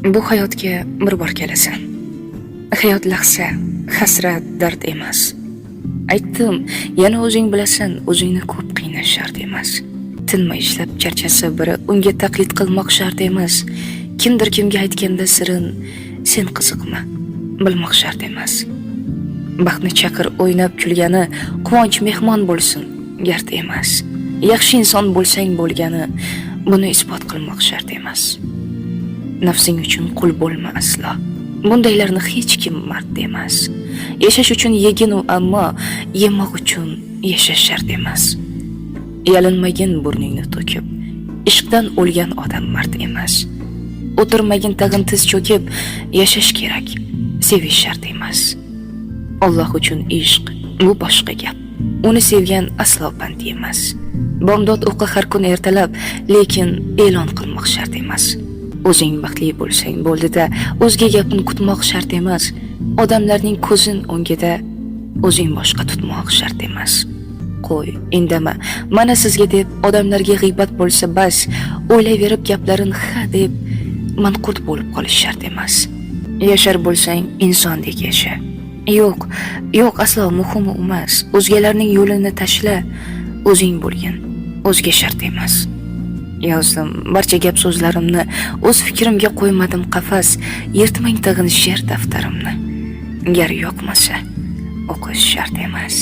Bu hayotga bir bor kelasan. Hayot lahza, hasrat, dard emas. Aytdim, yana o'zing bilasan, o'zingni ko'p qiynash shart emas. Tinmay ishlab charchasa biri unga taqlid qilmoq shart emas. Kimdir kimga aytganda sirin, sen qiziqma, bilmoq shart emas. Baxtni chaqir o'ynab kulgani, quvonch mehmon bo'lsin, gard emas. Yaxshi inson bo'lsang bo'lgani, buni isbot qilmoq shart emas. Nafsing uchun qul bo'lma aslo. Bundaylarni hech kim mard emas. Yashash uchun yegin u, ammo yemoq uchun yashash shart emas. Yalinmagin burningni to'kib, ishqdan o'lgan odam mard emas. O'tirmagin tag'in tiz cho'kib, yashash kerak, sevish shart emas. Alloh uchun ishq bu boshqa gap. Uni sevgan aslo band emas. Bomdod o'qi har kun ertalab, lekin e'lon qilmoq shart emas. O'zing baxtli bo'lsang bo'ldi-da, o'zga gapni kutmoq shart emas. Odamlarning ko'zin o'ngida o'zing boshqa tutmoq shart emas. Qo'y, indama. Mana sizga deb odamlarga g'iybat bo'lsa bas, o'ylayverib gaplarin ha deb manqurt bo'lib qolish shart emas. Yashar bo'lsang insondek yasha. Yo'q, aslo muhimi emas. O'zgalarning yo'lini tashla, o'zing bo'lgin. O'zga shart emas. Yozdim barcha gap so'zlarimni, o'z fikrimga qo'ymadim qafas, yirtmang tag'in she'r daftarimni. Gar yoqmasa, o'qish shart emas.